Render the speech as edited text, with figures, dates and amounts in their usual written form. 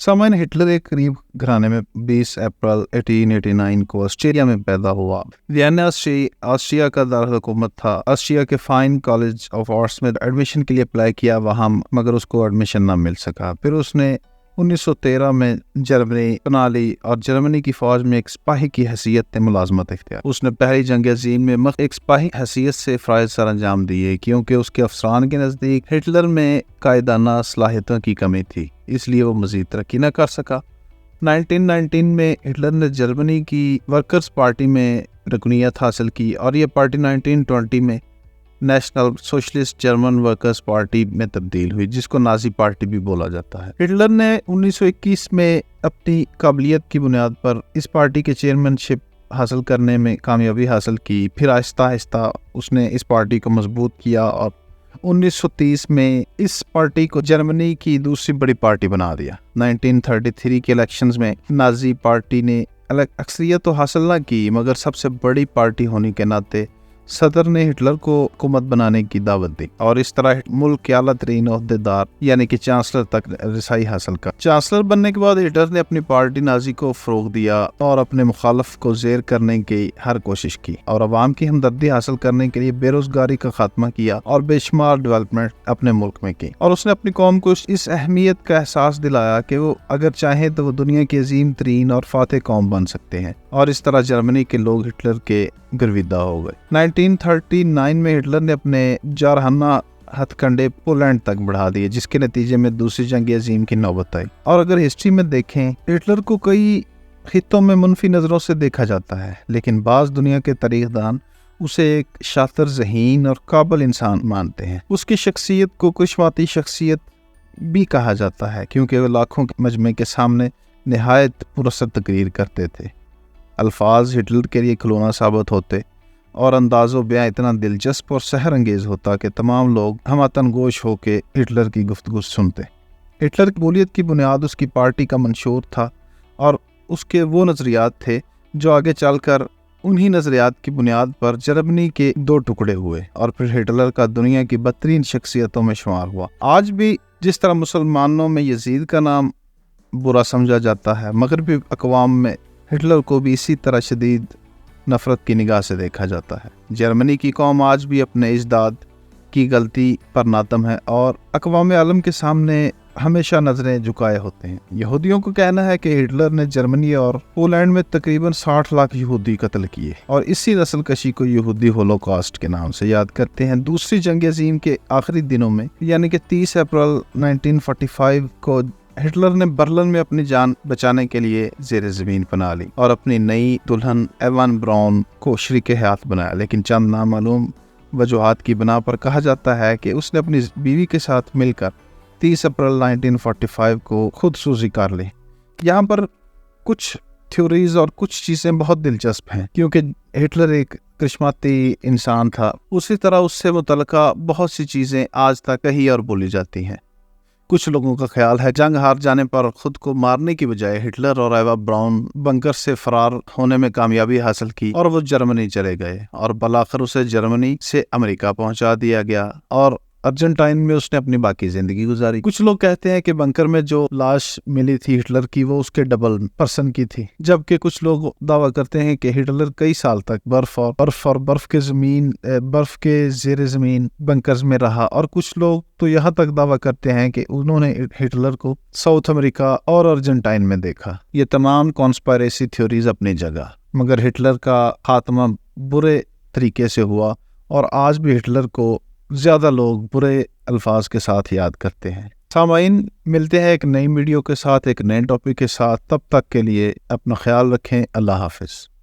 सामान्य हिटलर एक गरीब घराने में 20 अप्रैल 1889 को ऑस्ट्रिया में पैदा हुआ। वियना ऑस्ट्रिया का दारकूमत था। ऑस्ट्रिया के फाइन कॉलेज ऑफ आर्ट्स में एडमिशन के लिए अप्लाई किया वहाँ, मगर उसको एडमिशन ना मिल सका। फिर उसने 1913 में जर्मनी बना ली और जर्मनी की फौज में एक सिपाही की हैसियत में मुलाजमत इख्तियार। उसने पहली जंग अजीम में एक सिपाही हैसियत से फ़राइज़ सर अंजाम दिए, क्योंकि उसके अफसरान के नज़दीक हिटलर में कायदाना सलाहियतों की कमी थी, इसलिए वो मज़ीद तरक्की न कर सका। 1919 में हिटलर ने जर्मनी की वर्कर्स पार्टी में रुकनीत हासिल की और ये पार्टी 1920 में national socialist German workers party में तब्दील हुई, जिसको नाजी पार्टी भी बोला जाता है। हिटलर ने 1921 में अपनी काबिलियत की बुनियाद पर इस पार्टी के चेयरमैनशिप हासिल करने में कामयाबी हासिल की। फिर आहिस्ता आहिस्ता उसने इस पार्टी को मजबूत किया और 1930 में इस पार्टी को जर्मनी की दूसरी बड़ी पार्टी बना दिया। 1933 के इलेक्शंस में नाजी पार्टी ने अक्सरियत तो हासिल न की, मगर सबसे बड़ी पार्टी होने के नाते सदर ने हिटलर को हुकूमत बनाने की दावत दी और इस तरह मुल्क के आला तरीन ओहदेदार यानी कि चांसलर तक रसाई हासिल कर। चांसलर बनने के बाद हिटलर ने अपनी पार्टी नाजी को फ़रोग़ दिया और अपने मुखालफ को ज़ेर करने की हर कोशिश की और अवाम की हमदर्दी हासिल करने के लिए बेरोज़गारी का खात्मा किया और बेशुमार डेवलपमेंट अपने मुल्क में की। और उसने अपनी कौम को इस अहमियत का एहसास दिलाया कि वो अगर चाहें तो वो दुनिया की अजीम तरीन और फातेह कौम बन सकते हैं, और इस तरह जर्मनी के लोग हिटलर के गर्विदा हो गए। 1939 में हिटलर ने अपने जारहाना हथकंडे पोलैंड तक बढ़ा दिए, जिसके नतीजे में दूसरी जंग अजीम की नौबत आई। और अगर हिस्ट्री में देखें, हिटलर को कई खित्तों में मुनफी नज़रों से देखा जाता है, लेकिन बाज़ दुनिया के तारीखदान उसे एक शातिर ज़हीन और काबिल इंसान मानते हैं। उसकी शख्सियत को करिश्माती शख्सियत भी कहा जाता है, क्योंकि वो लाखों के मजमे के सामने निहायत पुरअसर तकरीर करते थे। अल्फाज हिटलर के लिए खिलौना साबित होते और अंदाज़ो बयां इतना दिलचस्प और सहर अंगेज़ होता कि तमाम लोग हमतन गोश होकर हिटलर की गुफ्तगू सुनते। हिटलर की कबूलियत की बुनियाद उसकी पार्टी का मंशूर था और उसके वो नज़रियात थे जो आगे चलकर उन्हीं नज़रियात की बुनियाद पर जर्मनी के दो टुकड़े हुए और फिर हिटलर का दुनिया की बदतरीन शख्सियतों में शुमार हुआ। आज भी जिस तरह मुसलमानों में यजीद का नाम बुरा समझा जाता है, मगरबी अक़वाम में हिटलर को भी इसी तरह शदीद नफ़रत की निगाह से देखा जाता है। जर्मनी की कौम आज भी अपने इजदाद की गलती पर नातम है और अक़वाम आलम के सामने हमेशा नज़रें झुकाए होते हैं। यहूदियों को कहना है कि हिटलर ने जर्मनी और पोलैंड में तकरीबन 60 लाख यहूदी कत्ल किए और इसी नस्ल कशी को यहूदी होलोकॉस्ट के नाम से याद करते हैं। दूसरी जंग अजीम के आखिरी दिनों में यानी कि 30 अप्रैल 1945 को हिटलर ने बर्लिन में अपनी जान बचाने के लिए ज़ेर ज़मीन बना ली और अपनी नई दुल्हन एवन ब्राउन को शरीक हयात बनाया, लेकिन चंद नामालूम वजूहात की बिना पर कहा जाता है कि उसने अपनी बीवी के साथ मिलकर 30 अप्रैल 1945 को खुदसूजी कर ली। यहाँ पर कुछ थ्योरीज और कुछ चीज़ें बहुत दिलचस्प हैं, क्योंकि हिटलर एक करिश्माती इंसान था, उसी तरह उससे मुतल्लिका बहुत सी चीज़ें आज तक कही और बोली जाती हैं। कुछ लोगों का ख्याल है जंग हार जाने पर खुद को मारने की बजाय हिटलर और एवा ब्राउन बंकर से फरार होने में कामयाबी हासिल की और वो जर्मनी चले गए और बलाखिर उसे जर्मनी से अमेरिका पहुंचा दिया गया और अर्जेंटाइन में उसने अपनी बाकी जिंदगी गुजारी। कुछ लोग कहते हैं कि बंकर में जो लाश मिली थी हिटलर की वो उसके डबल पर्सन की थी, जबकि कुछ लोग दावा करते हैं कि हिटलर कई साल तक बर्फ के ज़ेर ज़मीन बंकर्स में रहा और कुछ लोग तो यहाँ तक दावा करते हैं कि उन्होंने हिटलर को साउथ अमेरिका और अर्जेंटाइन में देखा। ये तमाम कॉन्स्पायरेसी थ्योरीज अपनी जगह, मगर हिटलर का खात्मा बुरे तरीके से हुआ और आज भी हिटलर को ज़्यादा लोग बुरे अल्फाज के साथ याद करते हैं। सामाइन, मिलते हैं एक नई वीडियो के साथ, एक नए टॉपिक के साथ। तब तक के लिए अपना ख्याल रखें। अल्लाह हाफिज़।